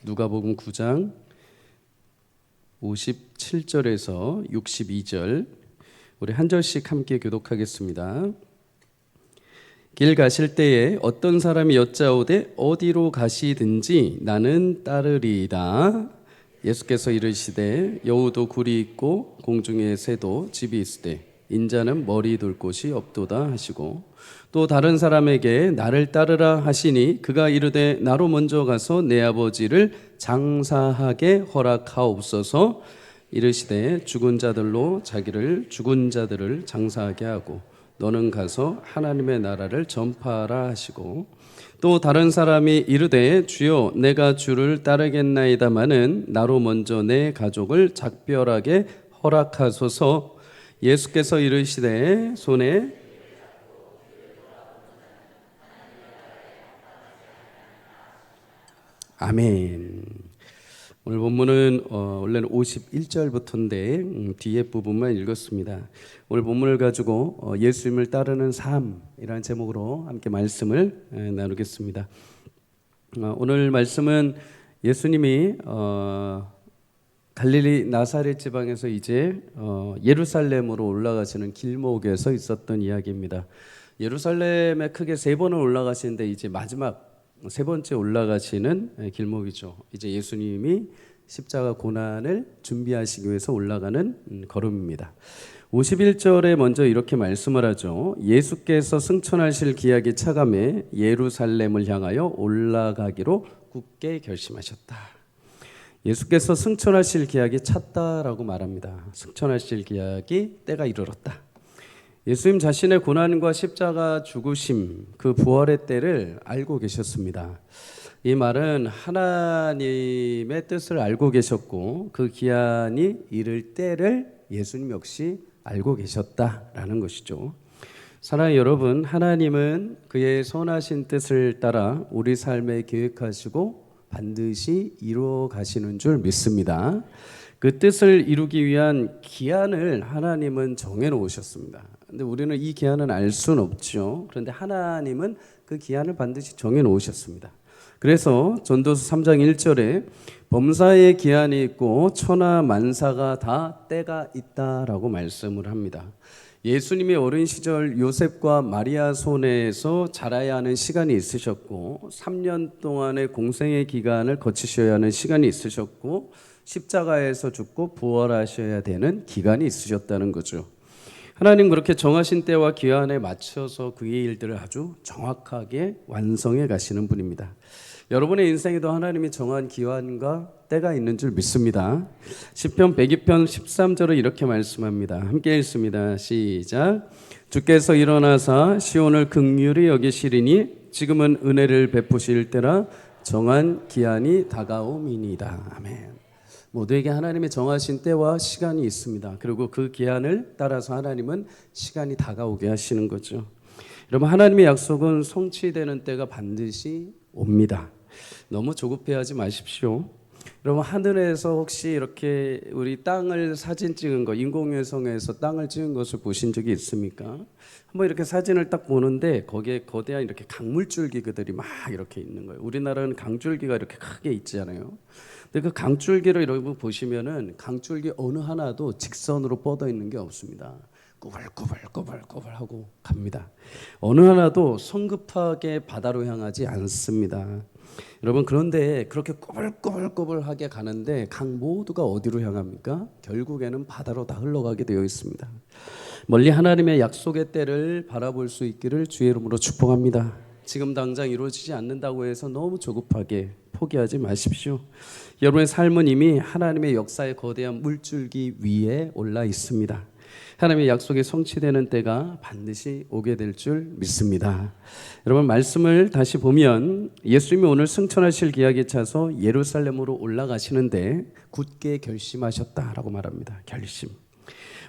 누가복음 9장 57절에서 62절 우리 한 절씩 함께 교독하겠습니다. 길 가실 때에 어떤 사람이 여짜오되 어디로 가시든지 나는 따르리이다. 예수께서 이르시되 여우도 굴이 있고 공중에 새도 집이 있으되 인자는 머리 둘 곳이 없도다 하시고, 또 다른 사람에게 나를 따르라 하시니 그가 이르되 나로 먼저 가서 내 아버지를 장사하게 허락하옵소서. 이르시되 죽은 자들로 자기를 죽은 자들을 장사하게 하고 너는 가서 하나님의 나라를 전파하라 하시고, 또 다른 사람이 이르되 주여 내가 주를 따르겠나이다마는 나로 먼저 내 가족을 작별하게 허락하소서. 예수께서 이르시되 손에 아멘. 오늘 본문은 원래는 51절부터인데 뒤에 부분만 읽었습니다. 오늘 본문을 가지고 예수님을 따르는 삶이라는 제목으로 함께 말씀을 나누겠습니다. 오늘 말씀은 예수님이 갈릴리 나사렛 지방에서 이제 예루살렘으로 올라가시는 길목에서 있었던 이야기입니다. 예루살렘에 크게 세 번을 올라가시는데 이제 마지막 세 번째 올라가시는 길목이죠. 이제 예수님이 십자가 고난을 준비하시기 위해서 올라가는 걸음입니다. 51절에 먼저 이렇게 말씀을 하죠. 예수께서 승천하실 기약이 차감해 예루살렘을 향하여 올라가기로 굳게 결심하셨다. 예수께서 승천하실 기약이 찼다라고 말합니다. 승천하실 기약이 때가 이르렀다. 예수님 자신의 고난과 십자가 죽으심, 그 부활의 때를 알고 계셨습니다. 이 말은 하나님의 뜻을 알고 계셨고 그 기한이 이를 때를 예수님 역시 알고 계셨다라는 것이죠. 사랑하는 여러분, 하나님은 그의 선하신 뜻을 따라 우리 삶에 계획하시고 반드시 이루어 가시는 줄 믿습니다. 그 뜻을 이루기 위한 기한을 하나님은 정해 놓으셨습니다. 근데 우리는 이 기한은 알 수는 없죠. 그런데 하나님은 그 기한을 반드시 정해 놓으셨습니다. 그래서 전도서 3장 1절에 범사의 기한이 있고 천하 만사가 다 때가 있다라고 말씀을 합니다. 예수님이 어린 시절 요셉과 마리아 손에서 자라야 하는 시간이 있으셨고 3년 동안의 공생의 기간을 거치셔야 하는 시간이 있으셨고 십자가에서 죽고 부활하셔야 되는 기간이 있으셨다는 거죠. 하나님 그렇게 정하신 때와 기한에 맞춰서 그의 일들을 아주 정확하게 완성해 가시는 분입니다. 여러분의 인생에도 하나님이 정한 기한과 때가 있는 줄 믿습니다. 시편 102편 13절을 이렇게 말씀합니다. 함께 읽습니다. 시작. 주께서 일어나사 시온을 긍휼히 여기시리니 지금은 은혜를 베푸실 때라 정한 기한이 다가옴이니이다. 아멘. 모두에게 하나님의 정하신 때와 시간이 있습니다. 그리고 그 기한을 따라서 하나님은 시간이 다가오게 하시는 거죠. 여러분, 하나님의 약속은 성취되는 때가 반드시 옵니다. 너무 조급해하지 마십시오. 여러분, 하늘에서 혹시 이렇게 우리 땅을 사진 찍은 거, 인공위성에서 땅을 찍은 것을 보신 적이 있습니까? 한번 이렇게 사진을 딱 보는데 거기에 거대한 이렇게 강물줄기들이 막 이렇게 있는 거예요. 우리나라는 강줄기가 이렇게 크게 있잖아요. 근데 그 강줄기를 여러분 보시면은 강줄기 어느 하나도 직선으로 뻗어 있는 게 없습니다. 꼬불꼬불 하고 갑니다. 어느 하나도 성급하게 바다로 향하지 않습니다. 여러분, 그런데 그렇게 꼬불꼬불하게 가는데 강 모두가 어디로 향합니까? 결국에는 바다로 다 흘러가게 되어 있습니다. 멀리 하나님의 약속의 때를 바라볼 수 있기를 주의 이름으로 축복합니다. 지금 당장 이루어지지 않는다고 해서 너무 조급하게 포기하지 마십시오. 여러분의 삶은 이미 하나님의 역사의 거대한 물줄기 위에 올라 있습니다. 하나님의 약속이 성취되는 때가 반드시 오게 될 줄 믿습니다. 여러분, 말씀을 다시 보면 예수님이 오늘 승천하실 기약에 차서 예루살렘으로 올라가시는데 굳게 결심하셨다라고 말합니다. 결심.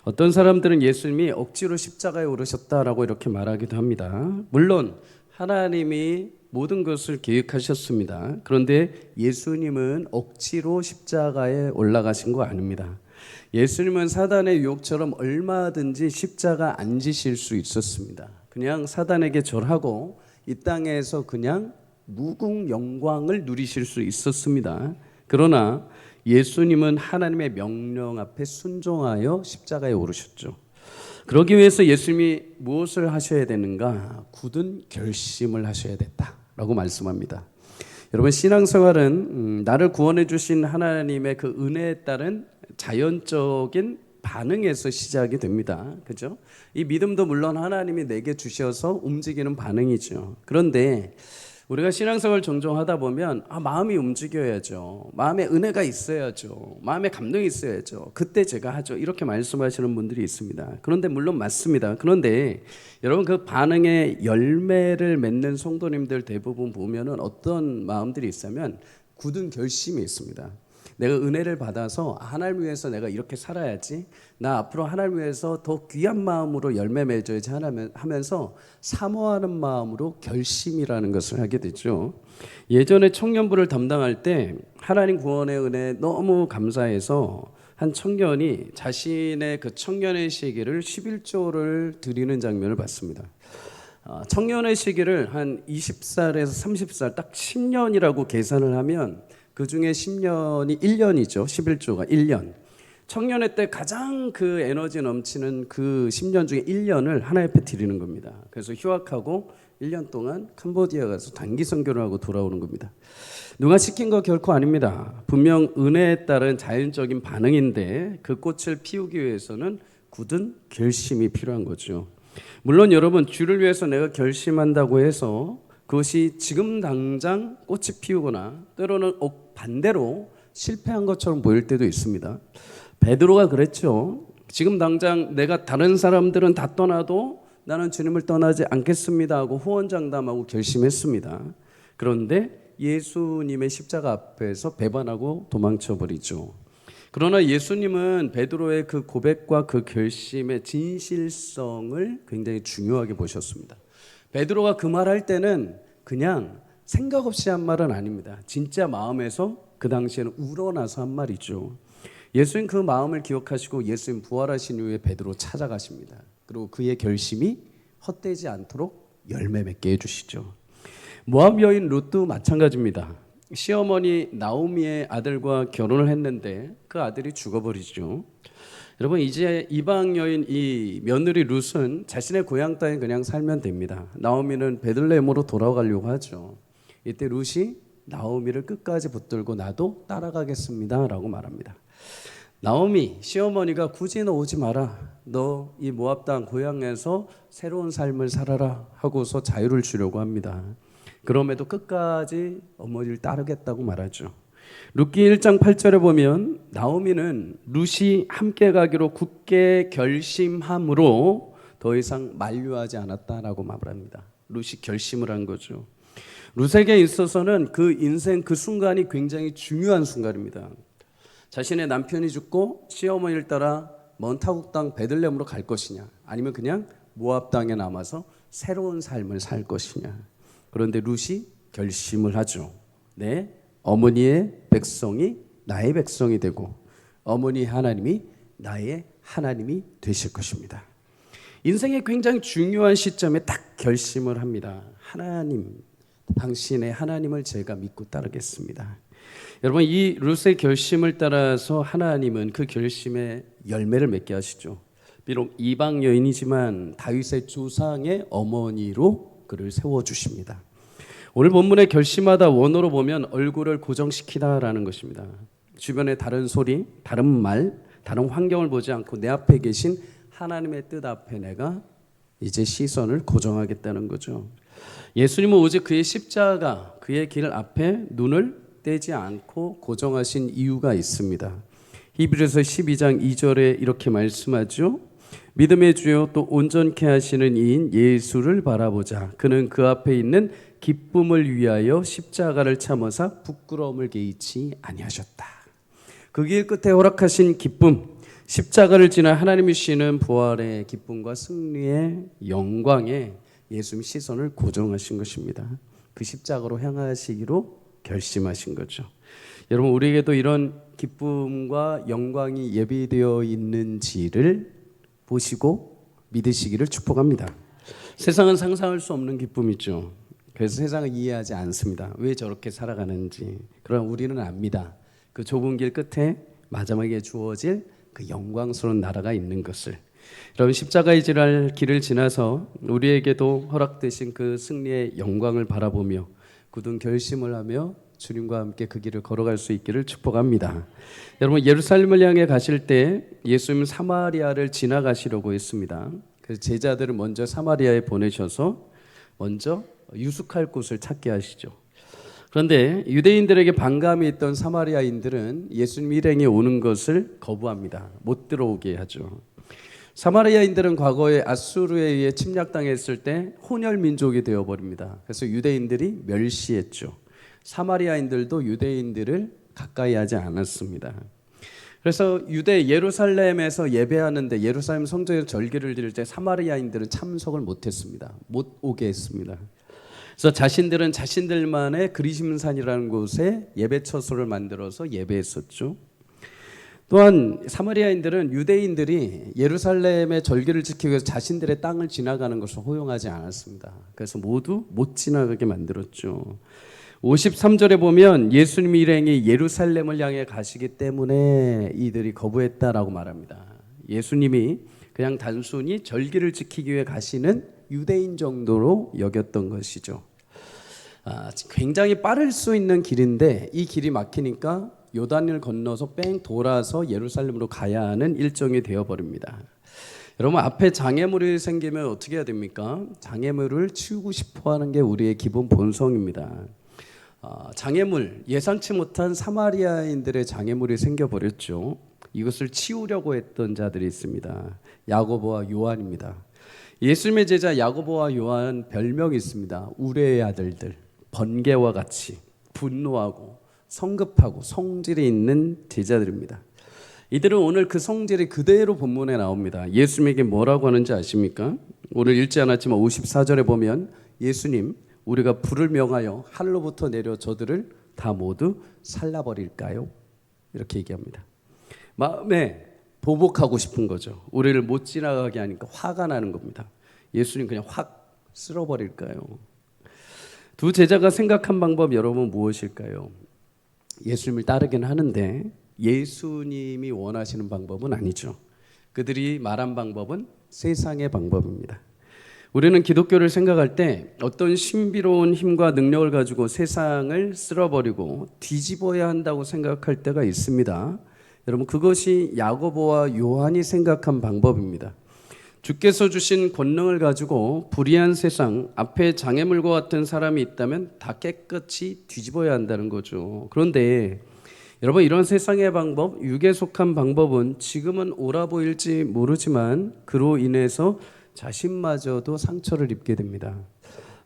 어떤 사람들은 예수님이 억지로 십자가에 오르셨다라고 이렇게 말하기도 합니다. 물론 하나님이 모든 것을 계획하셨습니다. 그런데 예수님은 억지로 십자가에 올라가신 거 아닙니다. 예수님은 사단의 유혹처럼 얼마든지 십자가 안 지실 수 있었습니다. 그냥 사단에게 절하고 이 땅에서 그냥 무궁 영광을 누리실 수 있었습니다. 그러나 예수님은 하나님의 명령 앞에 순종하여 십자가에 오르셨죠. 그러기 위해서 예수님이 무엇을 하셔야 되는가? 굳은 결심을 하셔야 됐다라고 말씀합니다. 여러분, 신앙생활은 나를 구원해 주신 하나님의 그 은혜에 따른 자연적인 반응에서 시작이 됩니다. 그죠? 이 믿음도 물론 하나님이 내게 주셔서 움직이는 반응이죠. 그런데 우리가 신앙생활 종종 하다 보면 마음이 움직여야죠. 마음에 은혜가 있어야죠. 마음에 감동이 있어야죠. 그때 제가 하죠. 이렇게 말씀하시는 분들이 있습니다. 그런데 물론 맞습니다. 그런데 여러분, 그 반응의 열매를 맺는 성도님들 대부분 보면은 어떤 마음들이 있으면 굳은 결심이 있습니다. 내가 은혜를 받아서 하나님 위해서 내가 이렇게 살아야지, 나 앞으로 하나님 위해서 더 귀한 마음으로 열매 맺어야지 하면서 사모하는 마음으로 결심이라는 것을 하게 되죠. 예전에 청년부를 담당할 때 하나님 구원의 은혜에 너무 감사해서 한 청년이 자신의 그 청년의 시기를 11조를 드리는 장면을 봤습니다. 청년의 시기를 한 20살에서 30살 딱 10년이라고 계산을 하면 그 중에 10년이 1년이죠. 11조가 1년. 청년회 때 가장 그 에너지 넘치는 그 10년 중에 1년을 하나님 앞에 드리는 겁니다. 그래서 휴학하고 1년 동안 캄보디아 가서 단기 선교를 하고 돌아오는 겁니다. 누가 시킨 거 결코 아닙니다. 분명 은혜에 따른 자연적인 반응인데 그 꽃을 피우기 위해서는 굳은 결심이 필요한 거죠. 물론 여러분, 주를 위해서 내가 결심한다고 해서 그것이 지금 당장 꽃이 피우거나 때로는 반대로 실패한 것처럼 보일 때도 있습니다. 베드로가 그랬죠. 지금 당장 내가 다른 사람들은 다 떠나도 나는 주님을 떠나지 않겠습니다 하고 후원장담하고 결심했습니다. 그런데 예수님의 십자가 앞에서 배반하고 도망쳐 버리죠. 그러나 예수님은 베드로의 그 고백과 그 결심의 진실성을 굉장히 중요하게 보셨습니다. 베드로가 그 말할 때는 그냥 생각 없이 한 말은 아닙니다. 진짜 마음에서 그 당시에는 우러나서 한 말이죠. 예수님 그 마음을 기억하시고 예수님 부활하신 이후에 베드로 찾아가십니다. 그리고 그의 결심이 헛되지 않도록 열매 맺게 해주시죠. 모압 여인 룻도 마찬가지입니다. 시어머니 나오미의 아들과 결혼을 했는데 그 아들이 죽어버리죠. 여러분, 이제 이방 여인 이 며느리 룻은 자신의 고향 땅에 그냥 살면 됩니다. 나오미는 베들레헴으로 돌아가려고 하죠. 이때 룻이 나오미를 끝까지 붙들고 나도 따라가겠습니다 라고 말합니다. 나오미 시어머니가 굳이 너 오지 마라, 너 이 모압 땅 고향에서 새로운 삶을 살아라 하고서 자유를 주려고 합니다. 그럼에도 끝까지 어머니를 따르겠다고 말하죠. 룻기 1장 8절에 보면 나오미는 룻이 함께 가기로 굳게 결심함으로 더 이상 만류하지 않았다라고 말합니다. 룻이 결심을 한 거죠. 룻에게 있어서는 그 인생 그 순간이 굉장히 중요한 순간입니다. 자신의 남편이 죽고 시어머니를 따라 먼 타국 땅 베들레헴으로 갈 것이냐, 아니면 그냥 모압 땅에 남아서 새로운 삶을 살 것이냐. 그런데 룻이 결심을 하죠. 네, 어머니의 백성이 나의 백성이 되고 어머니 하나님이 나의 하나님이 되실 것입니다. 인생의 굉장히 중요한 시점에 딱 결심을 합니다. 하나님, 당신의 하나님을 제가 믿고 따르겠습니다. 여러분, 이 룻의 결심을 따라서 하나님은 그 결심의 열매를 맺게 하시죠. 비록 이방 여인이지만 다윗의 조상의 어머니로 그를 세워주십니다. 오늘 본문의 결심하다 원어로 보면 얼굴을 고정시키다라는 것입니다. 주변의 다른 소리, 다른 말, 다른 환경을 보지 않고 내 앞에 계신 하나님의 뜻 앞에 내가 이제 시선을 고정하겠다는 거죠. 예수님은 오직 그의 십자가, 그의 길 앞에 눈을 떼지 않고 고정하신 이유가 있습니다. 히브리서 12장 2절에 이렇게 말씀하죠. 믿음의 주요 또 온전케 하시는 이인 예수를 바라보자. 그는 그 앞에 있는 기쁨을 위하여 십자가를 참으사 부끄러움을 개의치 아니하셨다. 그 길 끝에 허락하신 기쁨, 십자가를 지나 하나님이 주시는 부활의 기쁨과 승리의 영광에 예수님 시선을 고정하신 것입니다. 그 십자가로 향하시기로 결심하신 거죠. 여러분, 우리에게도 이런 기쁨과 영광이 예비되어 있는지를 보시고 믿으시기를 축복합니다. 세상은 상상할 수 없는 기쁨이죠. 그래서 세상을 이해하지 않습니다. 왜 저렇게 살아가는지. 그러나 우리는 압니다. 그 좁은 길 끝에 마지막에 주어질 그 영광스러운 나라가 있는 것을, 여러분 십자가의 길을 지나서 우리에게도 허락되신 그 승리의 영광을 바라보며 굳은 결심을 하며 주님과 함께 그 길을 걸어갈 수 있기를 축복합니다. 여러분 예루살렘을 향해 가실 때 예수님은 사마리아를 지나가시려고 했습니다. 그래서 제자들을 먼저 사마리아에 보내셔서 먼저 유숙할 곳을 찾게 하시죠. 그런데 유대인들에게 반감이 있던 사마리아인들은 예수님 일행이 오는 것을 거부합니다. 못 들어오게 하죠. 사마리아인들은 과거에 아수르에 의해 침략당했을 때 혼혈 민족이 되어버립니다. 그래서 유대인들이 멸시했죠. 사마리아인들도 유대인들을 가까이 하지 않았습니다. 그래서 유대 예루살렘에서 예배하는데, 예루살렘 성전에서 절기를 드릴 때 사마리아인들은 참석을 못했습니다. 못 오게 했습니다. 그래서 자신들은 자신들만의 그리심산이라는 곳에 예배 처소를 만들어서 예배했었죠. 또한 사마리아인들은 유대인들이 예루살렘의 절기를 지키기 위해서 자신들의 땅을 지나가는 것을 허용하지 않았습니다. 그래서 모두 못 지나가게 만들었죠. 53절에 보면 예수님 일행이 예루살렘을 향해 가시기 때문에 이들이 거부했다라고 말합니다. 예수님이 그냥 단순히 절기를 지키기 위해 가시는 유대인 정도로 여겼던 것이죠. 굉장히 빠를 수 있는 길인데 이 길이 막히니까 요단을 건너서 뺑 돌아서 예루살렘으로 가야 하는 일정이 되어버립니다. 여러분 앞에 장애물이 생기면 어떻게 해야 됩니까? 장애물을 치우고 싶어하는 게 우리의 기본 본성입니다. 장애물, 예상치 못한 사마리아인들의 장애물이 생겨버렸죠. 이것을 치우려고 했던 자들이 있습니다. 야고보와 요한입니다. 예수님의 제자 야고보와 요한 별명이 있습니다. 우레의 아들들, 번개와 같이 분노하고 성급하고 성질이 있는 제자들입니다. 이들은 오늘 그 성질이 그대로 본문에 나옵니다. 예수님에게 뭐라고 하는지 아십니까? 오늘 읽지 않았지만 54절에 보면 예수님, 우리가 불을 명하여 하늘로부터 내려 저들을 다 모두 살라버릴까요? 이렇게 얘기합니다. 마음에 보복하고 싶은 거죠. 우리를 못 지나가게 하니까 화가 나는 겁니다. 예수님 그냥 확 쓸어버릴까요? 두 제자가 생각한 방법 여러분 무엇일까요? 예수님을 따르긴 하는데 예수님이 원하시는 방법은 아니죠. 그들이 말한 방법은 세상의 방법입니다. 우리는 기독교를 생각할 때 어떤 신비로운 힘과 능력을 가지고 세상을 쓸어버리고 뒤집어야 한다고 생각할 때가 있습니다. 여러분 그것이 야고보와 요한이 생각한 방법입니다. 주께서 주신 권능을 가지고 불의한 세상, 앞에 장애물과 같은 사람이 있다면 다 깨끗이 뒤집어야 한다는 거죠. 그런데 여러분 이런 세상의 방법, 육에 속한 방법은 지금은 옳아 보일지 모르지만 그로 인해서 자신마저도 상처를 입게 됩니다.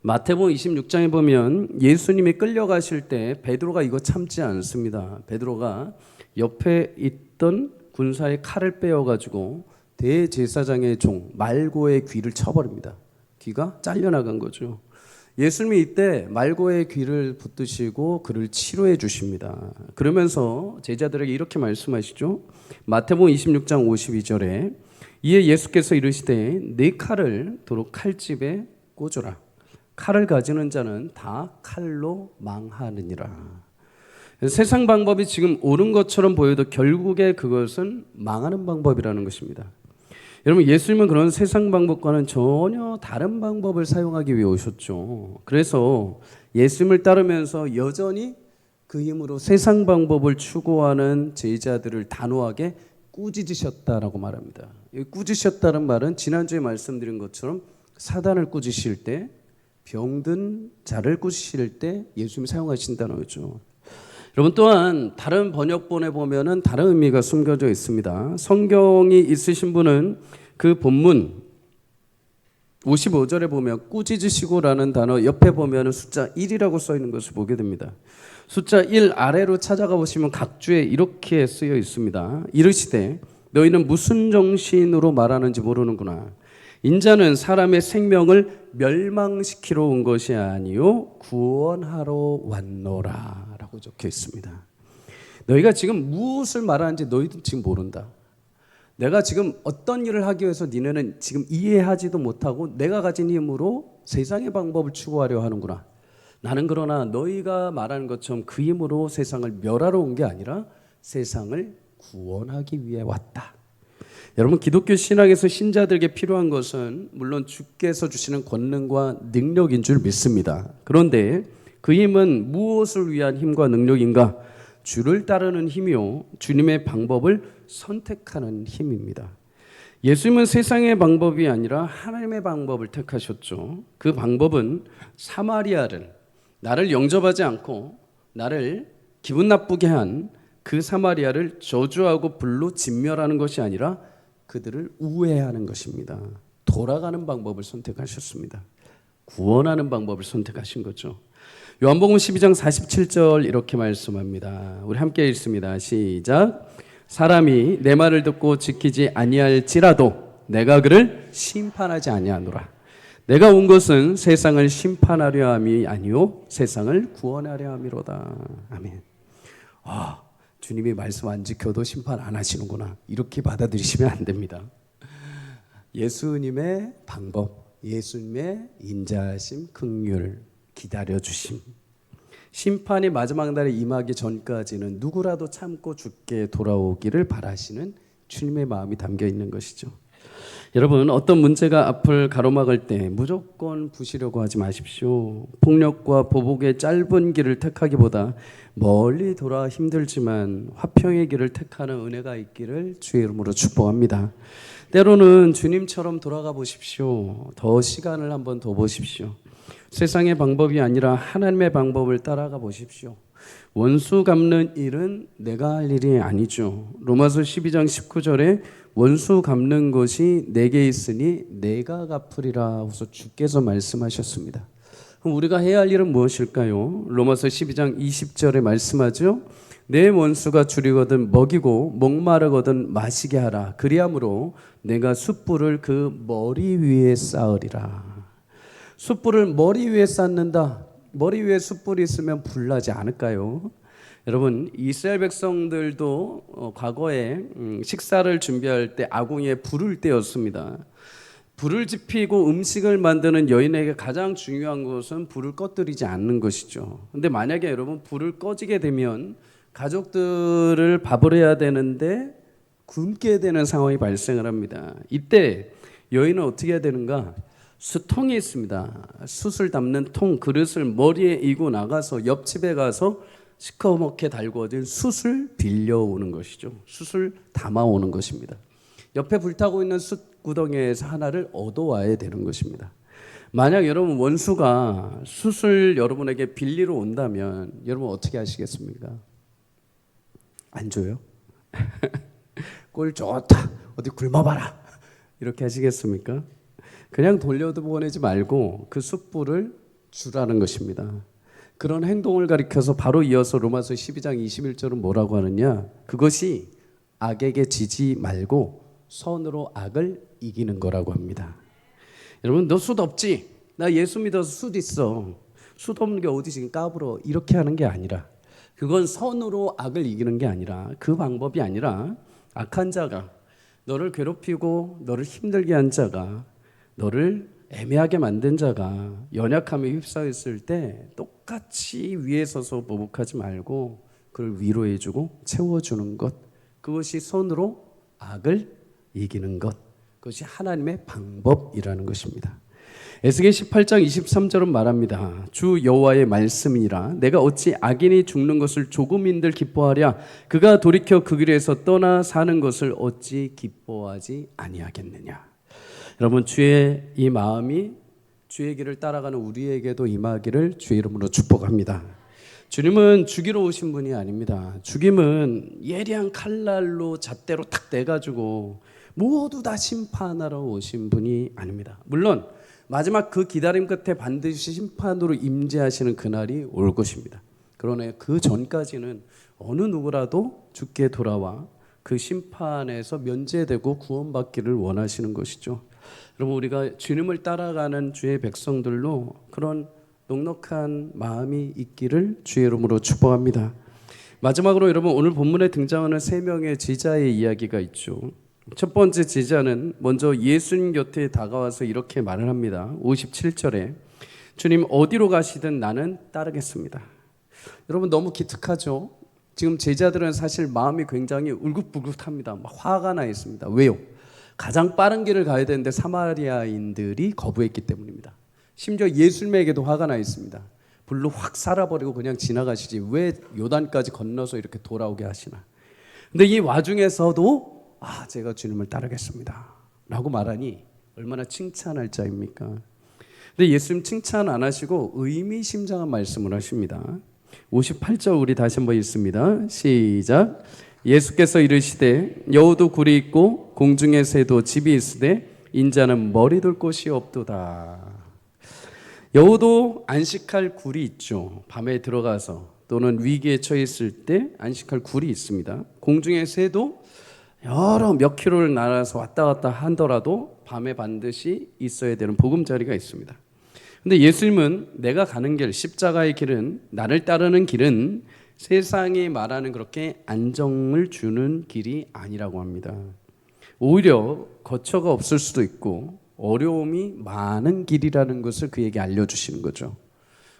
마태복음 26장에 보면 예수님이 끌려가실 때 베드로가 이거 참지 않습니다. 베드로가 옆에 있던 군사의 칼을 빼어가지고 대제사장의 종 말고의 귀를 쳐버립니다. 귀가 잘려나간 거죠. 예수님이 이때 말고의 귀를 붙드시고 그를 치료해 주십니다. 그러면서 제자들에게 이렇게 말씀하시죠. 마태복음 26장 52절에 이에 예수께서 이르시되 네 칼을 도로 칼집에 꽂으라. 칼을 가지는 자는 다 칼로 망하느니라. 세상 방법이 지금 옳은 것처럼 보여도 결국에 그것은 망하는 방법이라는 것입니다. 여러분 예수님은 그런 세상 방법과는 전혀 다른 방법을 사용하기 위해 오셨죠. 그래서 예수님을 따르면서 여전히 그 힘으로 세상 방법을 추구하는 제자들을 단호하게 꾸짖으셨다라고 말합니다. 꾸짖으셨다는 말은 지난주에 말씀드린 것처럼 사단을 꾸짖으실 때, 병든 자를 꾸짖으실 때 예수님이 사용하신다는 거죠. 여러분 또한 다른 번역본에 보면은 다른 의미가 숨겨져 있습니다. 성경이 있으신 분은 그 본문 55절에 보면 꾸짖으시고라는 단어 옆에 보면 숫자 1이라고 써 있는 것을 보게 됩니다. 숫자 1 아래로 찾아가 보시면 각주에 이렇게 쓰여 있습니다. 이르시되 너희는 무슨 정신으로 말하는지 모르는구나. 인자는 사람의 생명을 멸망시키러 온 것이 아니요 구원하러 왔노라 라고 적혀 있습니다. 너희가 지금 무엇을 말하는지 너희도 지금 모른다. 내가 지금 어떤 일을 하기 위해서 니네는 지금 이해하지도 못하고 내가 가진 힘으로 세상의 방법을 추구하려 하는구나. 나는 그러나 너희가 말하는 것처럼 그 힘으로 세상을 멸하러 온 게 아니라 세상을 구원하기 위해 왔다. 여러분, 기독교 신앙에서 신자들에게 필요한 것은 물론 주께서 주시는 권능과 능력인 줄 믿습니다. 그런데 그 힘은 무엇을 위한 힘과 능력인가? 주를 따르는 힘이요, 주님의 방법을 선택하는 힘입니다. 예수님은 세상의 방법이 아니라 하나님의 방법을 택하셨죠. 그 방법은 사마리아를, 나를 영접하지 않고 나를 기분 나쁘게 한 그 사마리아를 저주하고 불로 진멸하는 것이 아니라 그들을 우애하는 것입니다. 돌아가는 방법을 선택하셨습니다. 구원하는 방법을 선택하신 거죠. 요한복음 12장 47절 이렇게 말씀합니다. 우리 함께 읽습니다. 시작. 사람이 내 말을 듣고 지키지 아니할지라도 내가 그를 심판하지 아니하노라. 내가 온 것은 세상을 심판하려 함이 아니요 세상을 구원하려 함이로다. 아멘. 주님이 말씀 안 지켜도 심판 안 하시는구나, 이렇게 받아들이시면 안 됩니다. 예수님의 방법, 예수님의 인자하심, 긍휼, 기다려주심, 심판이 마지막 날에 임하기 전까지는 누구라도 참고 주께 돌아오기를 바라시는 주님의 마음이 담겨 있는 것이죠. 여러분, 어떤 문제가 앞을 가로막을 때 무조건 부시려고 하지 마십시오. 폭력과 보복의 짧은 길을 택하기보다 멀리 돌아 힘들지만 화평의 길을 택하는 은혜가 있기를 주의 이름으로 축복합니다. 때로는 주님처럼 돌아가 보십시오. 더 시간을 한번 더 보십시오. 세상의 방법이 아니라 하나님의 방법을 따라가 보십시오. 원수 갚는 일은 내가 할 일이 아니죠. 로마서 12장 19절에 원수 갚는 것이 내게 있으니 내가 갚으리라 하고서 주께서 말씀하셨습니다. 그럼 우리가 해야 할 일은 무엇일까요? 로마서 12장 20절에 말씀하죠. 내 원수가 줄이거든 먹이고 목마르거든 마시게 하라. 그리함으로 내가 숯불을 그 머리 위에 쌓으리라. 숯불을 머리 위에 쌓는다. 머리 위에 숯불이 있으면 불나지 않을까요? 여러분, 이스라엘 백성들도 과거에 식사를 준비할 때 아궁이에 불을 떼었습니다. 불을 지피고 음식을 만드는 여인에게 가장 중요한 것은 불을 꺼뜨리지 않는 것이죠. 근데 만약에 여러분 불을 꺼지게 되면 가족들을 밥을 해야 되는데 굶게 되는 상황이 발생을 합니다. 이때 여인은 어떻게 해야 되는가? 수통이 있습니다. 숯을 담는 통, 그릇을 머리에 이고 나가서 옆집에 가서 시커멓게 달구어진 숯을 빌려오는 것이죠. 숯을 담아오는 것입니다. 옆에 불타고 있는 숯 구덩이에서 하나를 얻어와야 되는 것입니다. 만약 여러분 원수가 숯을 여러분에게 빌리러 온다면 여러분 어떻게 하시겠습니까? 안 줘요? 꼴 좋다, 어디 굶어봐라, 이렇게 하시겠습니까? 그냥 돌려보내지 말고 그 숯불을 주라는 것입니다. 그런 행동을 가리켜서 바로 이어서 로마서 12장 21절은 뭐라고 하느냐? 그것이 악에게 지지 말고 선으로 악을 이기는 거라고 합니다. 여러분, 너 숯 없지? 나 예수 믿어서 숯 있어. 숯 없는 게 어디 지금 까불어, 이렇게 하는 게 아니라, 그건 선으로 악을 이기는 게 아니라, 그 방법이 아니라 악한 자가, 너를 괴롭히고 너를 힘들게 한 자가, 너를 애매하게 만든 자가 연약함에 휩싸였을 때 똑같이 위에 서서 보복하지 말고 그를 위로해주고 채워주는 것, 그것이 선으로 악을 이기는 것, 그것이 하나님의 방법이라는 것입니다. 에스겔 18장 23절은 말합니다. 주 여호와의 말씀이라 내가 어찌 악인이 죽는 것을 조금인들 기뻐하랴. 그가 돌이켜 그 길에서 떠나 사는 것을 어찌 기뻐하지 아니하겠느냐. 여러분, 주의 이 마음이 주의 길을 따라가는 우리에게도 임하기를 주의 이름으로 축복합니다. 주님은 죽이러 오신 분이 아닙니다. 죽임은 예리한 칼날로 잣대로 탁 떼가지고 모두 다 심판하러 오신 분이 아닙니다. 물론 마지막 그 기다림 끝에 반드시 심판으로 임재하시는 그날이 올 것입니다. 그러나 그 전까지는 어느 누구라도 주께 돌아와 그 심판에서 면제되고 구원받기를 원하시는 것이죠. 여러분, 우리가 주님을 따라가는 주의 백성들로 그런 넉넉한 마음이 있기를 주의 이름으로 축복합니다. 마지막으로 여러분, 오늘 본문에 등장하는 세 명의 제자의 이야기가 있죠. 첫 번째 제자는 먼저 예수님 곁에 다가와서 이렇게 말을 합니다. 57절에 주님 어디로 가시든 나는 따르겠습니다. 여러분, 너무 기특하죠? 지금 제자들은 사실 마음이 굉장히 울긋불긋합니다. 막 화가 나 있습니다. 왜요? 가장 빠른 길을 가야 되는데 사마리아인들이 거부했기 때문입니다. 심지어 예수님에게도 화가 나 있습니다. 불로 확 살아버리고 그냥 지나가시지 왜 요단까지 건너서 이렇게 돌아오게 하시나. 근데 이 와중에서도 제가 주님을 따르겠습니다 라고 말하니 얼마나 칭찬할 자입니까? 근데 예수님 칭찬 안 하시고 의미심장한 말씀을 하십니다. 58절 우리 다시 한번 읽습니다. 시작. 예수께서 이르시되 여우도 굴이 있고 공중의 새도 집이 있으되 인자는 머리 둘 곳이 없도다. 여우도 안식할 굴이 있죠. 밤에 들어가서 또는 위기에 처해 있을 때 안식할 굴이 있습니다. 공중의 새도 여러 몇 킬로를 날아서 왔다 갔다 하더라도 밤에 반드시 있어야 되는 보금자리가 있습니다. 근데 예수님은 내가 가는 길, 십자가의 길은, 나를 따르는 길은 세상이 말하는 그렇게 안정을 주는 길이 아니라고 합니다. 오히려 거처가 없을 수도 있고 어려움이 많은 길이라는 것을 그에게 알려주시는 거죠.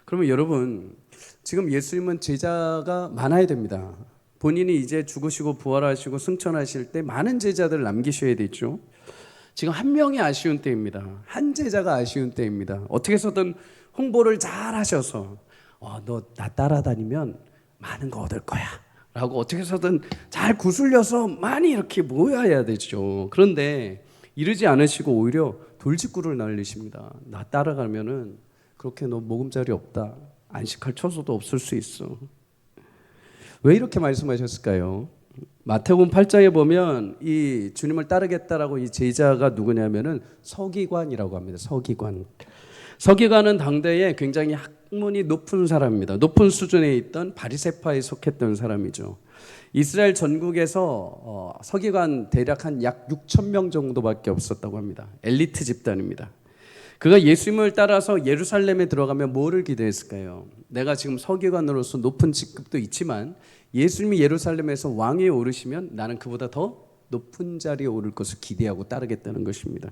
그러면 여러분, 지금 예수님은 제자가 많아야 됩니다. 본인이 이제 죽으시고 부활하시고 승천하실 때 많은 제자들을 남기셔야 되죠. 지금 한 명이 아쉬운 때입니다. 한 제자가 아쉬운 때입니다. 어떻게 해서든 홍보를 잘 하셔서 너 나 따라다니면 많은 거 얻을 거야 라고 어떻게 해서든 잘 구슬려서 많이 이렇게 모여야 되죠. 그런데 이러지 않으시고 오히려 돌직구를 날리십니다. 나 따라가면은 그렇게 너 모금자리 없다. 안식할 처소도 없을 수 있어. 왜 이렇게 말씀하셨을까요? 마태복음 8장에 보면 이 주님을 따르겠다라고 이 제자가 누구냐면은 서기관이라고 합니다. 서기관. 서기관은 당대에 굉장히 학문이 높은 사람입니다. 높은 수준에 있던 바리새파에 속했던 사람이죠. 이스라엘 전국에서 서기관 대략 한 약 6천 명 정도밖에 없었다고 합니다. 엘리트 집단입니다. 그가 예수님을 따라서 예루살렘에 들어가면 뭐를 기대했을까요? 내가 지금 서기관으로서 높은 직급도 있지만 예수님이 예루살렘에서 왕위에 오르시면 나는 그보다 더 높은 자리에 오를 것을 기대하고 따르겠다는 것입니다.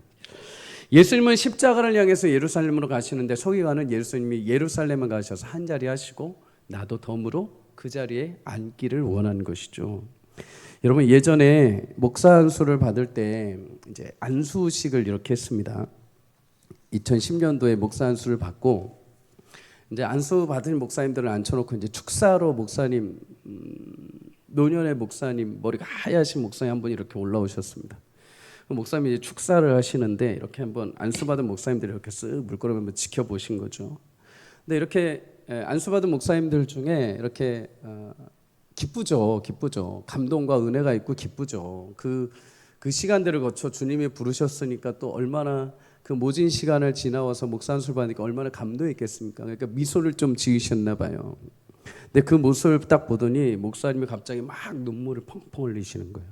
예수님은 십자가를 향해서 예루살렘으로 가시는데 서기관은 예수님이 예루살렘에 가셔서 한 자리 하시고 나도 덤으로 그 자리에 앉기를 원한 것이죠. 여러분, 예전에 목사 안수를 받을 때 이제 안수식을 이렇게 했습니다. 2010년도에 목사 안수를 받고 이제 안수 받은 목사님들을 앉혀놓고 이제 축사로 목사님, 노년의 목사님, 머리가 하얗신 목사님 한 분이 이렇게 올라오셨습니다. 목사님이 이제 축사를 하시는데 이렇게 한번 안수받은 목사님들이 이렇게 쓱 물끄러미 한번 지켜보신 거죠. 근데 이렇게 안수받은 목사님들 중에 이렇게 기쁘죠. 감동과 은혜가 있고 기쁘죠. 그 시간들을 거쳐 주님이 부르셨으니까 또 얼마나 그 모진 시간을 지나와서 목사 안수를 받으니까 얼마나 감동했겠습니까? 그러니까 미소를 좀 지으셨나 봐요. 근데 그 모습을 딱 보더니 목사님이 갑자기 막 눈물을 펑펑 흘리시는 거예요.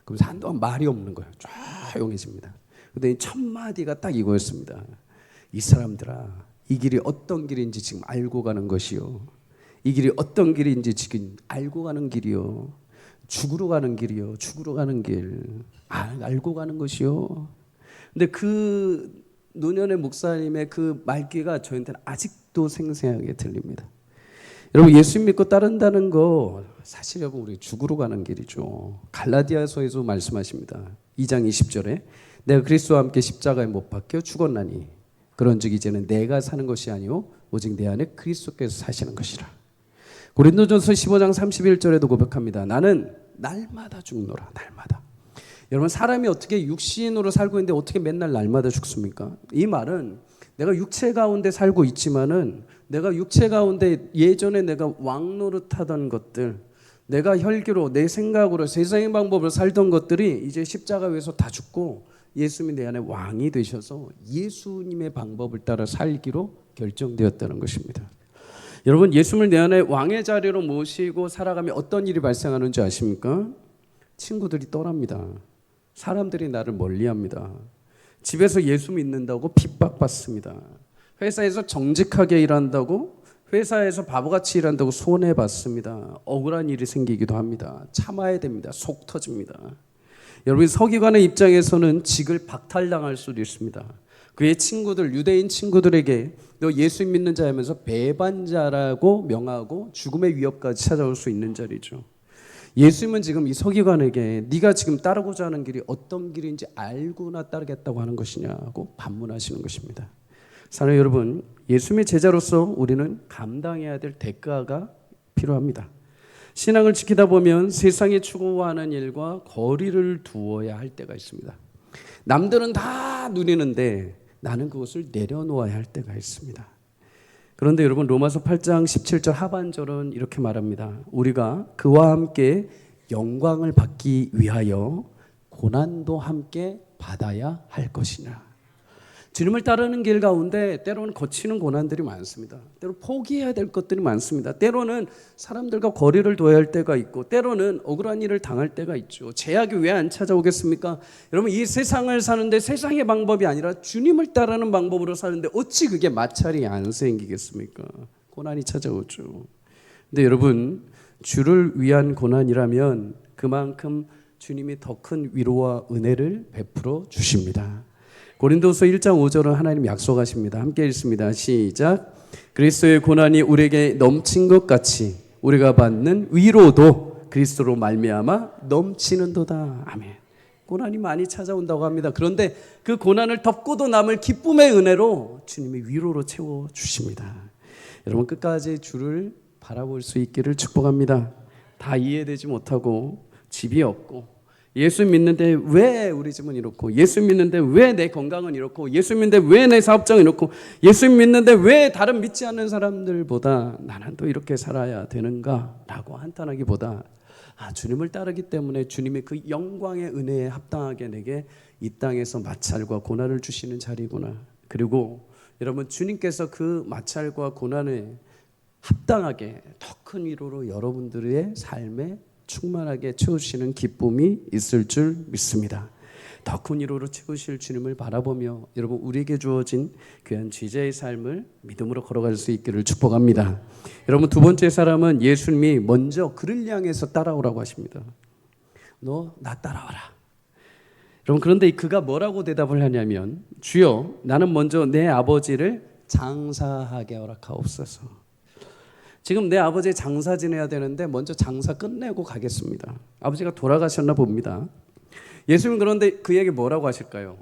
그러면서 한동안 말이 없는 거예요. 조용해집니다. 근데 첫 마디가 딱 이거였습니다. 이 사람들아, 이 길이 어떤 길인지 지금 알고 가는 것이요. 이 길이 어떤 길인지 지금 알고 가는 길이요. 죽으러 가는 길이요. 죽으러 가는 길. 알고 가는 것이요. 근데 그 노년의 목사님의 그 말귀가 저희한테는 아직도 생생하게 들립니다. 여러분, 예수 믿고 따른다는 거 사실 여러분 우리 죽으러 가는 길이죠. 갈라디아서에서 말씀하십니다. 2장 20절에 내가 그리스도와 함께 십자가에 못 박혀 죽었나니 그런즉 이제는 내가 사는 것이 아니요 오직 내 안에 그리스도께서 사시는 것이라. 고린도전서 15장 31절에도 고백합니다. 나는 날마다 죽노라. 날마다. 여러분, 사람이 어떻게 육신으로 살고 있는데 어떻게 맨날 날마다 죽습니까? 이 말은 내가 육체 가운데 살고 있지만은 내가 육체 가운데 예전에 내가 왕노릇하던 것들, 내가 혈기로 내 생각으로 세상의 방법으로 살던 것들이 이제 십자가 위에서 다 죽고 예수님이 내 안에 왕이 되셔서 예수님의 방법을 따라 살기로 결정되었다는 것입니다. 여러분, 예수님을 내 안에 왕의 자리로 모시고 살아가면 어떤 일이 발생하는지 아십니까? 친구들이 떠납니다. 사람들이 나를 멀리합니다. 집에서 예수 믿는다고 핍박받습니다. 회사에서 정직하게 일한다고, 회사에서 바보같이 일한다고 손해받습니다. 억울한 일이 생기기도 합니다. 참아야 됩니다. 속 터집니다. 여러분, 서기관의 입장에서는 직을 박탈당할 수도 있습니다. 그의 친구들, 유대인 친구들에게 너 예수 믿는 자면서 배반자라고 명하고 죽음의 위협까지 찾아올 수 있는 자리죠. 예수님은 지금 이 서기관에게 네가 지금 따르고자 하는 길이 어떤 길인지 알고나 따르겠다고 하는 것이냐고 반문하시는 것입니다. 사랑하는 여러분, 예수님의 제자로서 우리는 감당해야 될 대가가 필요합니다. 신앙을 지키다 보면 세상이 추구하는 일과 거리를 두어야 할 때가 있습니다. 남들은 다 누리는데 나는 그것을 내려놓아야 할 때가 있습니다. 그런데 여러분, 로마서 8장 17절 하반절은 이렇게 말합니다. 우리가 그와 함께 영광을 받기 위하여 고난도 함께 받아야 할 것이냐. 주님을 따르는 길 가운데 때로는 거치는 고난들이 많습니다. 때로 포기해야 될 것들이 많습니다. 때로는 사람들과 거리를 둬야 할 때가 있고 때로는 억울한 일을 당할 때가 있죠. 제약이 왜 안 찾아오겠습니까? 여러분, 이 세상을 사는데 세상의 방법이 아니라 주님을 따르는 방법으로 사는데 어찌 그게 마찰이 안 생기겠습니까? 고난이 찾아오죠. 근데 여러분, 주를 위한 고난이라면 그만큼 주님이 더 큰 위로와 은혜를 베풀어 주십니다. 고린도서 1장 5절은 하나님 약속하십니다. 함께 읽습니다. 시작. 그리스도의 고난이 우리에게 넘친 것 같이 우리가 받는 위로도 그리스도로 말미암아 넘치는도다. 아멘. 고난이 많이 찾아온다고 합니다. 그런데 그 고난을 덮고도 남을 기쁨의 은혜로 주님이 위로로 채워주십니다. 여러분, 끝까지 주를 바라볼 수 있기를 축복합니다. 다 이해되지 못하고 집이 없고 예수 믿는데 왜 우리 집은 이렇고, 예수 믿는데 왜 내 건강은 이렇고, 예수 믿는데 왜 내 사업장은 이렇고, 예수 믿는데 왜 다른 믿지 않는 사람들보다 나는 또 이렇게 살아야 되는가 라고 한탄하기보다 주님을 따르기 때문에 주님의 그 영광의 은혜에 합당하게 내게 이 땅에서 마찰과 고난을 주시는 자리구나. 그리고 여러분, 주님께서 그 마찰과 고난에 합당하게 더 큰 위로로 여러분들의 삶에 충만하게 채우시는 기쁨이 있을 줄 믿습니다. 더 큰 위로로 채우실 주님을 바라보며 여러분, 우리에게 주어진 귀한 제자의 삶을 믿음으로 걸어갈 수 있기를 축복합니다. 여러분, 두 번째 사람은 예수님이 먼저 그를 향해서 따라오라고 하십니다. 너 나 따라와라. 여러분, 그런데 그가 뭐라고 대답을 하냐면, 주여, 나는 먼저 내 아버지를 장사하게 허락하옵소서. 지금 내 아버지 장사 지내야 되는데 먼저 장사 끝내고 가겠습니다. 아버지가 돌아가셨나 봅니다. 예수님 그런데 그에게 뭐라고 하실까요?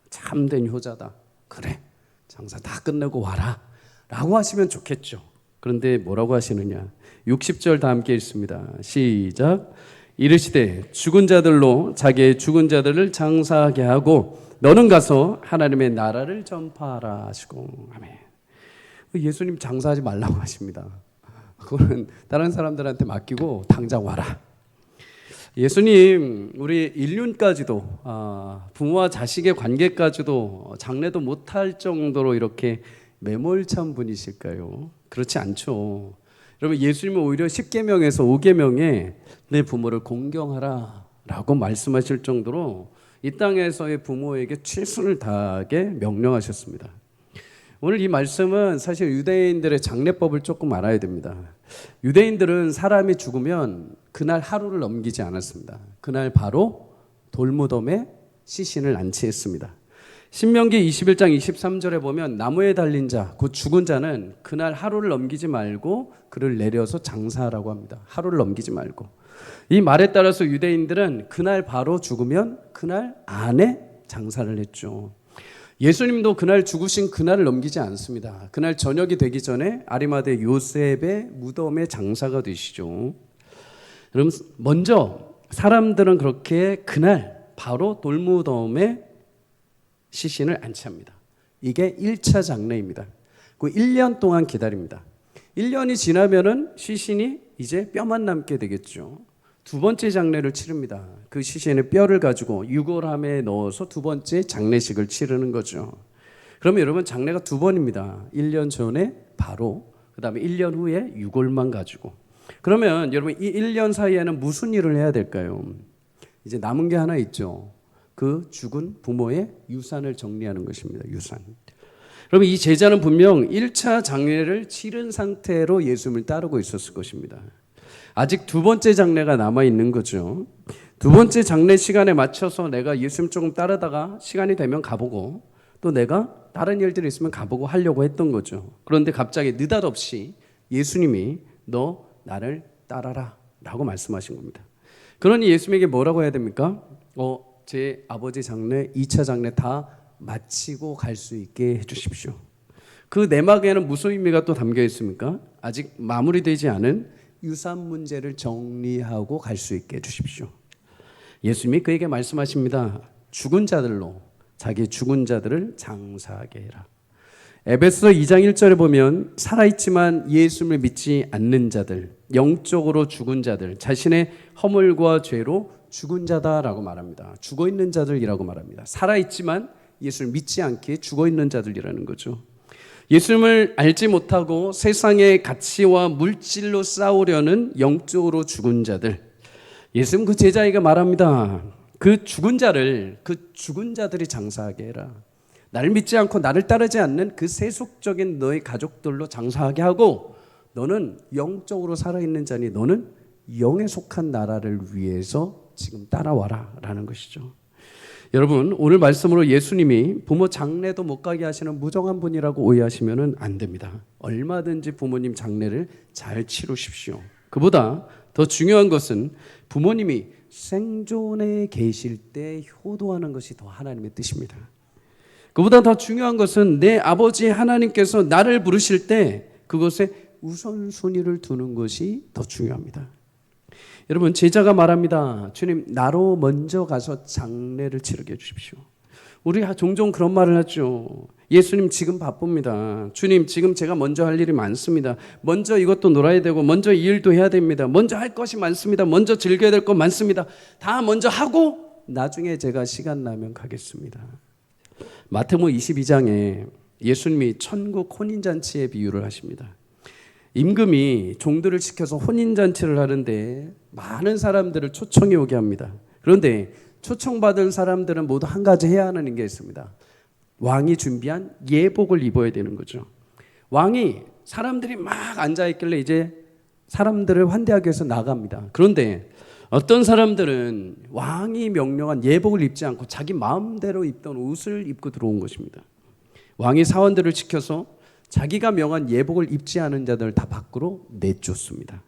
참된 효자다. 그래, 장사 다 끝내고 와라 라고 하시면 좋겠죠. 그런데 뭐라고 하시느냐. 60절 다 함께 읽습니다. 시작. 이르시되 죽은 자들로 자기의 죽은 자들을 장사하게 하고 너는 가서 하나님의 나라를 전파하라 하시고. 아멘. 예수님 장사하지 말라고 하십니다. 그거는 다른 사람들한테 맡기고 당장 와라. 예수님 우리 인륜까지도 부모와 자식의 관계까지도 장래도 못할 정도로 이렇게 매몰찬 분이실까요? 그렇지 않죠. 여러분, 예수님은 오히려 10계명에서 5계명에 내 부모를 공경하라 라고 말씀하실 정도로 이 땅에서의 부모에게 최선을 다하게 명령하셨습니다. 오늘 이 말씀은 사실 유대인들의 장례법을 조금 알아야 됩니다. 유대인들은 사람이 죽으면 그날 하루를 넘기지 않았습니다. 그날 바로 돌무덤에 시신을 안치했습니다. 신명기 21장 23절에 보면 나무에 달린 자, 곧 죽은 자는 그날 하루를 넘기지 말고 그를 내려서 장사하라고 합니다. 하루를 넘기지 말고. 이 말에 따라서 유대인들은 그날 바로 죽으면 그날 안에 장사를 했죠. 예수님도 그날 죽으신 그날을 넘기지 않습니다. 그날 저녁이 되기 전에 아리마대 요셉의 무덤에 장사가 되시죠. 그럼 먼저 사람들은 그렇게 그날 바로 돌무덤에 시신을 안치합니다. 이게 1차 장례입니다. 그 1년 동안 기다립니다. 1년이 지나면은 시신이 이제 뼈만 남게 되겠죠. 두 번째 장례를 치릅니다. 그 시신의 뼈를 가지고 유골함에 넣어서 두 번째 장례식을 치르는 거죠. 그러면 여러분, 장례가 두 번입니다. 1년 전에 바로, 그 다음에 1년 후에 유골만 가지고. 그러면 여러분, 이 1년 사이에는 무슨 일을 해야 될까요? 이제 남은 게 하나 있죠. 그 죽은 부모의 유산을 정리하는 것입니다. 유산. 그러면 이 제자는 분명 1차 장례를 치른 상태로 예수님을 따르고 있었을 것입니다. 아직 두 번째 장례가 남아있는 거죠. 두 번째 장례 시간에 맞춰서 내가 예수님 조금 따르다가 시간이 되면 가보고 또 내가 다른 일들이 있으면 가보고 하려고 했던 거죠. 그런데 갑자기 느닷없이 예수님이 너 나를 따라라 라고 말씀하신 겁니다. 그러니 예수님에게 뭐라고 해야 됩니까? 제 아버지 장례, 2차 장례 다 마치고 갈 수 있게 해주십시오. 그 내막에는 무슨 의미가 또 담겨 있습니까? 아직 마무리되지 않은 유산 문제를 정리하고 갈 수 있게 해주십시오. 예수님이 그에게 말씀하십니다. 죽은 자들로 자기 죽은 자들을 장사하게 해라. 에베소 2장 1절에 보면 살아있지만 예수님을 믿지 않는 자들, 영적으로 죽은 자들, 자신의 허물과 죄로 죽은 자다라고 말합니다. 죽어있는 자들이라고 말합니다. 살아있지만 예수를 믿지 않기에 죽어있는 자들이라는 거죠. 예수님을 알지 못하고 세상의 가치와 물질로 싸우려는 영적으로 죽은 자들, 예수님 그 제자에게 말합니다. 그 죽은 자들이 장사하게 해라. 나를 믿지 않고 나를 따르지 않는 그 세속적인 너의 가족들로 장사하게 하고, 너는 영적으로 살아있는 자니 너는 영에 속한 나라를 위해서 지금 따라와라 라는 것이죠. 여러분, 오늘 말씀으로 예수님이 부모 장례도 못 가게 하시는 무정한 분이라고 오해하시면 안 됩니다. 얼마든지 부모님 장례를 잘 치르십시오. 그보다 더 중요한 것은 부모님이 생존에 계실 때 효도하는 것이 더 하나님의 뜻입니다. 그보다 더 중요한 것은 내 아버지 하나님께서 나를 부르실 때 그것에 우선순위를 두는 것이 더 중요합니다. 여러분, 제자가 말합니다. 주님, 나로 먼저 가서 장례를 치르게 해주십시오. 우리 종종 그런 말을 하죠. 예수님, 지금 바쁩니다. 주님, 지금 제가 먼저 할 일이 많습니다. 먼저 이것도 놀아야 되고 먼저 이 일도 해야 됩니다. 먼저 할 것이 많습니다. 먼저 즐겨야 될 것 많습니다. 다 먼저 하고 나중에 제가 시간 나면 가겠습니다. 마태복음 22장에 예수님이 천국 혼인잔치의 비유를 하십니다. 임금이 종들을 시켜서 혼인잔치를 하는데 많은 사람들을 초청해 오게 합니다. 그런데 초청받은 사람들은 모두 한 가지 해야 하는 게 있습니다. 왕이 준비한 예복을 입어야 되는 거죠. 왕이 사람들이 막 앉아있길래 이제 사람들을 환대하기 위해서 나갑니다. 그런데 어떤 사람들은 왕이 명령한 예복을 입지 않고 자기 마음대로 입던 옷을 입고 들어온 것입니다. 왕이 사원들을 시켜서 자기가 명한 예복을 입지 않은 자들을 다 밖으로 내쫓습니다.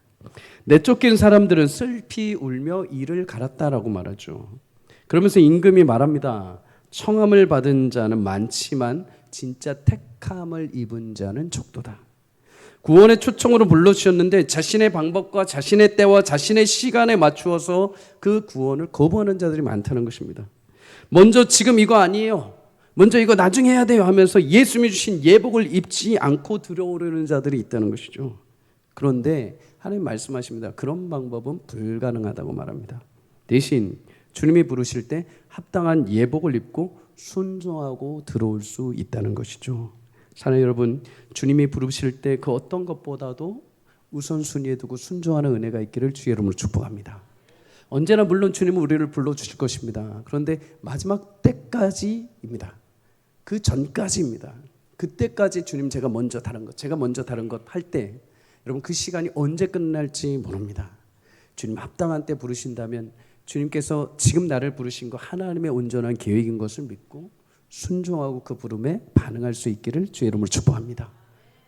내쫓긴 사람들은 슬피 울며 이를 갈았다라고 말하죠. 그러면서 임금이 말합니다. 청함을 받은 자는 많지만 진짜 택함을 입은 자는 적도다. 구원의 초청으로 불러주셨는데 자신의 방법과 자신의 때와 자신의 시간에 맞추어서 그 구원을 거부하는 자들이 많다는 것입니다. 먼저 지금 이거 아니에요, 먼저 이거 나중에 해야 돼요 하면서 예수님이 주신 예복을 입지 않고 들어오려는 자들이 있다는 것이죠. 그런데 하나님 말씀하십니다. 그런 방법은 불가능하다고 말합니다. 대신 주님이 부르실 때 합당한 예복을 입고 순종하고 들어올 수 있다는 것이죠. 사랑하는 여러분, 주님이 부르실 때 그 어떤 것보다도 우선순위에 두고 순종하는 은혜가 있기를 주의 이름으로 축복합니다. 언제나 물론 주님은 우리를 불러주실 것입니다. 그런데 마지막 때까지입니다. 그 전까지입니다. 그때까지 주님 제가 먼저 다른 것 할 때 여러분 그 시간이 언제 끝날지 모릅니다. 주님 합당한 때 부르신다면 주님께서 지금 나를 부르신 거 하나님의 온전한 계획인 것을 믿고 순종하고 그 부름에 반응할 수 있기를 주의 이름으로 축복합니다.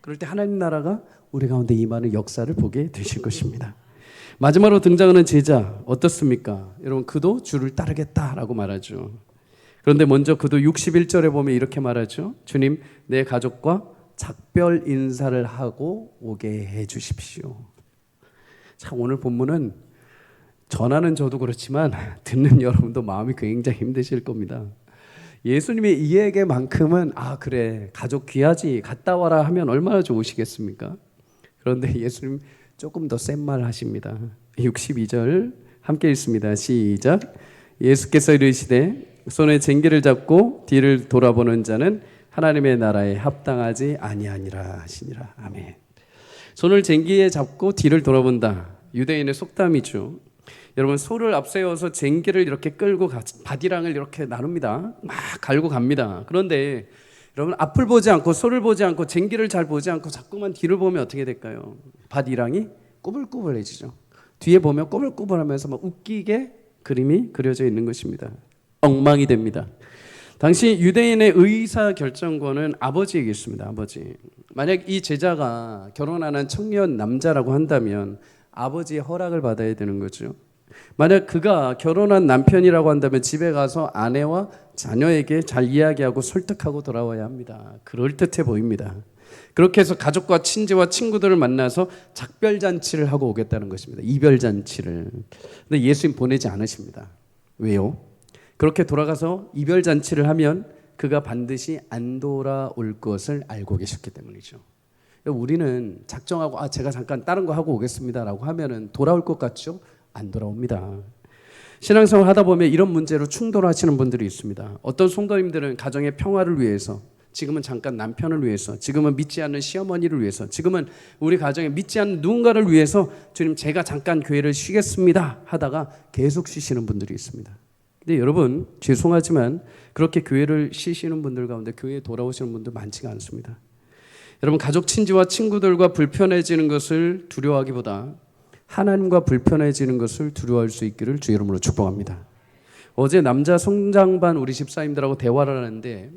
그럴 때 하나님 나라가 우리 가운데 임하는 역사를 보게 되실 것입니다. 마지막으로 등장하는 제자 어떻습니까? 여러분, 그도 주를 따르겠다라고 말하죠. 그런데 먼저 그도 61절에 보면 이렇게 말하죠. 주님, 내 가족과 작별 인사를 하고 오게 해 주십시오. 참, 오늘 본문은 전하는 저도 그렇지만 듣는 여러분도 마음이 굉장히 힘드실 겁니다. 예수님이 이 얘기만큼은 그래, 가족 귀하지, 갔다 와라 하면 얼마나 좋으시겠습니까? 그런데 예수님 조금 더 센 말 하십니다. 62절 함께 읽습니다. 시작. 예수께서 이르시되 손에 쟁기를 잡고 뒤를 돌아보는 자는 하나님의 나라에 합당하지 아니하니라 하시니라. 아멘. 손을 쟁기에 잡고 뒤를 돌아본다. 유대인의 속담이죠. 여러분, 소를 앞세워서 쟁기를 이렇게 끌고 바디랑을 이렇게 나눕니다. 막 갈고 갑니다. 그런데 여러분, 앞을 보지 않고 소를 보지 않고 쟁기를 잘 보지 않고 자꾸만 뒤를 보면 어떻게 될까요? 바디랑이 꾸불꾸불해지죠. 뒤에 보면 꾸불꾸불하면서 막 웃기게 그림이 그려져 있는 것입니다. 엉망이 됩니다. 당시 유대인의 의사 결정권은 아버지에게 있습니다. 아버지. 만약 이 제자가 결혼하는 청년 남자라고 한다면 아버지의 허락을 받아야 되는 거죠. 만약 그가 결혼한 남편이라고 한다면 집에 가서 아내와 자녀에게 잘 이야기하고 설득하고 돌아와야 합니다. 그럴듯해 보입니다. 그렇게 해서 가족과 친지와 친구들을 만나서 작별잔치를 하고 오겠다는 것입니다. 이별잔치를. 근데 예수님 보내지 않으십니다. 왜요? 그렇게 돌아가서 이별잔치를 하면 그가 반드시 안 돌아올 것을 알고 계셨기 때문이죠. 우리는 작정하고 제가 잠깐 다른 거 하고 오겠습니다라고 하면은 돌아올 것 같죠? 안 돌아옵니다. 신앙생활 하다 보면 이런 문제로 충돌하시는 분들이 있습니다. 어떤 성도님들은 가정의 평화를 위해서, 지금은 잠깐 남편을 위해서, 지금은 믿지 않는 시어머니를 위해서, 지금은 우리 가정에 믿지 않는 누군가를 위해서 주님 제가 잠깐 교회를 쉬겠습니다 하다가 계속 쉬시는 분들이 있습니다. 근데 여러분 죄송하지만 그렇게 교회를 쉬시는 분들 가운데 교회에 돌아오시는 분들 많지가 않습니다. 여러분 가족 친지와 친구들과 불편해지는 것을 두려워하기보다 하나님과 불편해지는 것을 두려워할 수 있기를 주 이름으로 축복합니다. 어제 남자 성장반 우리 집사님들하고 대화를 하는데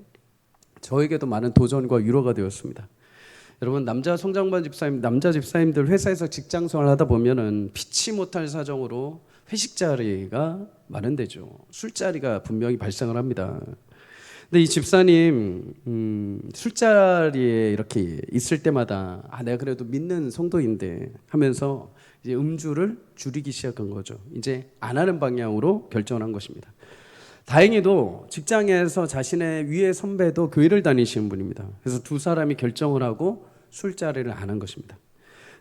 저에게도 많은 도전과 위로가 되었습니다. 여러분 남자 성장반 집사님, 남자 집사님들 회사에서 직장 생활을 하다 보면은 피치 못할 사정으로 회식 자리가 마련되죠. 술자리가 분명히 발생을 합니다. 근데 이 집사님 술자리에 이렇게 있을 때마다 내가 그래도 믿는 성도인데 하면서 이제 음주를 줄이기 시작한 거죠. 이제 안 하는 방향으로 결정을 한 것입니다. 다행히도 직장에서 자신의 위의 선배도 교회를 다니시는 분입니다. 그래서 두 사람이 결정을 하고 술자리를 안 한 것입니다.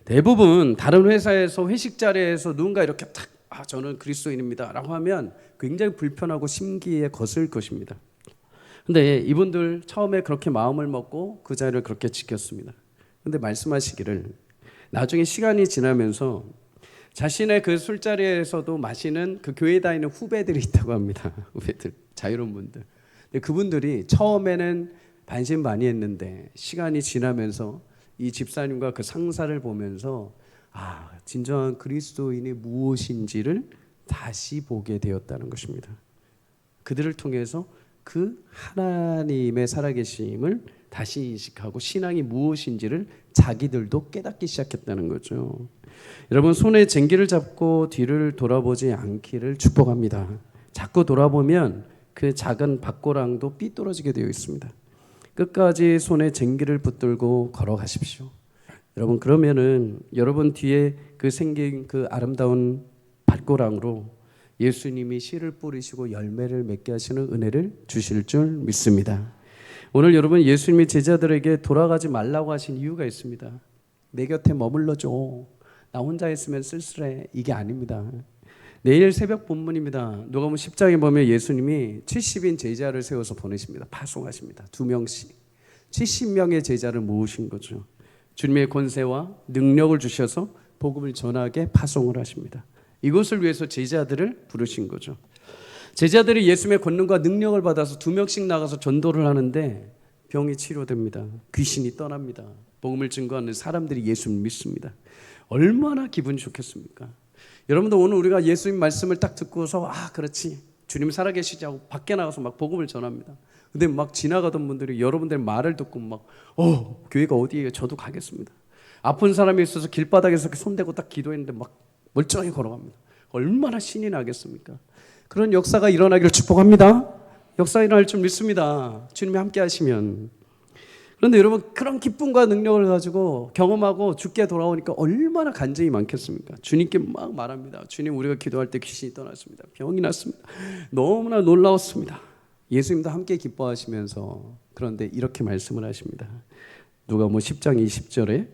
대부분 다른 회사에서 회식 자리에서 누군가 이렇게 탁 저는 그리스도인입니다 라고 하면 굉장히 불편하고 심기에 거슬 것입니다. 근데 이분들 처음에 그렇게 마음을 먹고 그 자리를 그렇게 지켰습니다. 근데 말씀하시기를 나중에 시간이 지나면서 자신의 그 술자리에서도 마시는 그 교회에 다니는 후배들이 있다고 합니다. 후배들, 자유로운 분들. 근데 그분들이 처음에는 반신반의했는데 시간이 지나면서 이 집사님과 그 상사를 보면서 진정한 그리스도인이 무엇인지를 다시 보게 되었다는 것입니다. 그들을 통해서 그 하나님의 살아계심을 다시 인식하고 신앙이 무엇인지를 자기들도 깨닫기 시작했다는 거죠. 여러분 손에 쟁기를 잡고 뒤를 돌아보지 않기를 축복합니다. 자꾸 돌아보면 그 작은 밭고랑도 삐뚤어지게 되어 있습니다. 끝까지 손에 쟁기를 붙들고 걸어가십시오. 여러분 그러면은 여러분 뒤에 그 생긴 그 아름다운 밭고랑으로 예수님이 씨를 뿌리시고 열매를 맺게 하시는 은혜를 주실 줄 믿습니다. 오늘 여러분 예수님이 제자들에게 돌아가지 말라고 하신 이유가 있습니다. 내 곁에 머물러줘. 나 혼자 있으면 쓸쓸해. 이게 아닙니다. 내일 새벽 본문입니다. 누가복음 10장에 보면 예수님이 70인 제자를 세워서 보내십니다. 파송하십니다. 2명씩 70명의 제자를 모으신 거죠. 주님의 권세와 능력을 주셔서 복음을 전하게 파송을 하십니다. 이것을 위해서 제자들을 부르신 거죠. 제자들이 예수님의 권능과 능력을 받아서 2명씩 나가서 전도를 하는데 병이 치료됩니다. 귀신이 떠납니다. 복음을 증거하는 사람들이 예수를 믿습니다. 얼마나 기분이 좋겠습니까? 여러분도 오늘 우리가 예수님 말씀을 딱 듣고서 그렇지 주님 살아계시지 하고 밖에 나가서 막 복음을 전합니다. 근데 막 지나가던 분들이 여러분들 말을 듣고 막 교회가 어디예요? 저도 가겠습니다. 아픈 사람이 있어서 길바닥에서 손대고 딱 기도했는데 막 멀쩡히 걸어갑니다. 얼마나 신이 나겠습니까? 그런 역사가 일어나기를 축복합니다. 역사가 일어날 줄 믿습니다. 주님이 함께 하시면. 그런데 여러분 그런 기쁨과 능력을 가지고 경험하고 죽게 돌아오니까 얼마나 간증이 많겠습니까? 주님께 막 말합니다. 주님 우리가 기도할 때 귀신이 떠났습니다. 병이 났습니다. 너무나 놀라웠습니다. 예수님도 함께 기뻐하시면서 그런데 이렇게 말씀을 하십니다. 누가복음 10장 20절에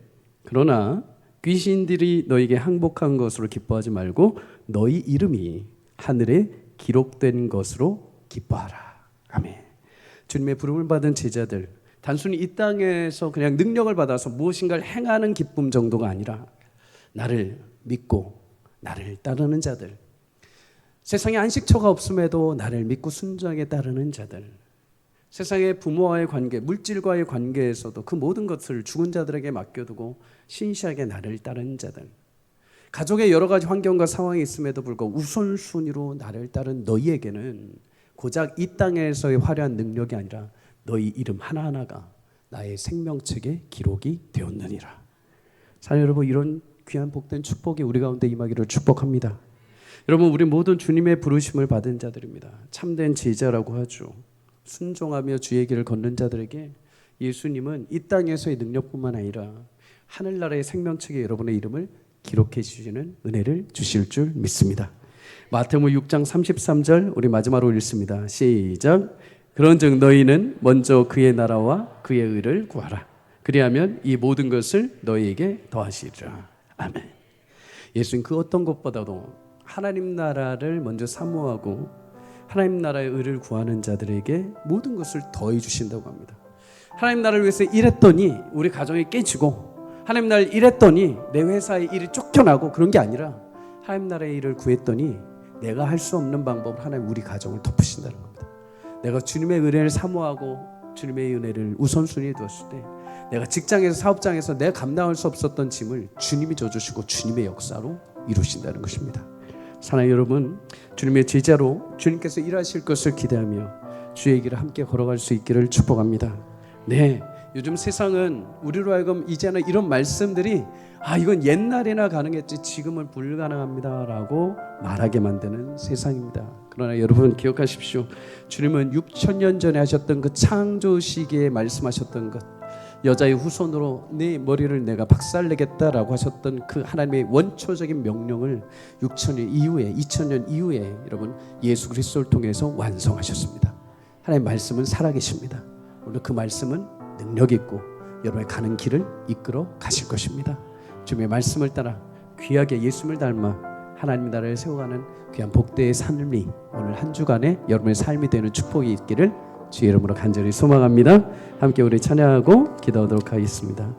그러나 귀신들이 너에게 항복한 것으로 기뻐하지 말고 너희 이름이 하늘에 기록된 것으로 기뻐하라. 아멘. 주님의 부름을 받은 제자들 단순히 이 땅에서 그냥 능력을 받아서 무엇인가를 행하는 기쁨 정도가 아니라 나를 믿고 나를 따르는 자들, 세상에 안식처가 없음에도 나를 믿고 순종하게 따르는 자들, 세상의 부모와의 관계, 물질과의 관계에서도 그 모든 것을 죽은 자들에게 맡겨두고 신실하게 나를 따르는 자들, 가족의 여러 가지 환경과 상황이 있음에도 불구하고 우선순위로 나를 따른 너희에게는 고작 이 땅에서의 화려한 능력이 아니라 너희 이름 하나하나가 나의 생명책에 기록이 되었느니라. 사랑 여러분, 이런 귀한 복된 축복이 우리 가운데 임하기를 축복합니다. 여러분, 우리 모든 주님의 부르심을 받은 자들입니다. 참된 제자라고 하죠. 순종하며 주의 길을 걷는 자들에게 예수님은 이 땅에서의 능력뿐만 아니라 하늘나라의 생명책에 여러분의 이름을 기록해 주시는 은혜를 주실 줄 믿습니다. 마태복음 6장 33절 우리 마지막으로 읽습니다. 시작. 그런즉 너희는 먼저 그의 나라와 그의 의를 구하라. 그리하면 이 모든 것을 너희에게 더하시리라. 아멘. 예수님 그 어떤 것보다도 하나님 나라를 먼저 사모하고 하나님 나라의 의를 구하는 자들에게 모든 것을 더해 주신다고 합니다. 하나님 나라를 위해서 일했더니 우리 가정이 깨지고, 하나님 나라를 일했더니 내 회사의 일이 쫓겨나고, 그런 게 아니라 하나님 나라의 일을 구했더니 내가 할 수 없는 방법으로 하나님 우리 가정을 덮으신다는 겁니다. 내가 주님의 은혜를 사모하고 주님의 은혜를 우선순위에 두었을 때 내가 직장에서 사업장에서 내가 감당할 수 없었던 짐을 주님이 져주시고 주님의 역사로 이루신다는 것입니다. 사랑하는 여러분, 주님의 제자로 주님께서 일하실 것을 기대하며 주의 길을 함께 걸어갈 수 있기를 축복합니다. 네, 요즘 세상은 우리로 하여금 이제는 이런 말씀들이 이건 옛날에나 가능했지 지금은 불가능합니다 라고 말하게 만드는 세상입니다. 그러나 여러분 기억하십시오. 주님은 6,000년 전에 하셨던 그 창조 시기에 말씀하셨던 것, 여자의 후손으로 네 머리를 내가 박살내겠다라고 하셨던 그 하나님의 원초적인 명령을 6,000년 이후에, 2,000년 이후에 여러분 예수 그리스도를 통해서 완성하셨습니다. 하나님의 말씀은 살아계십니다. 오늘 그 말씀은 능력 있고 여러분의 가는 길을 이끌어 가실 것입니다. 주님의 말씀을 따라 귀하게 예수님을 닮아 하나님 나라를 세워가는 귀한 복되의 삶이 오늘 한 주간의 여러분의 삶이 되는 축복이 있기를 주의 이름으로 간절히 소망합니다. 함께 우리 찬양하고 기도하도록 하겠습니다.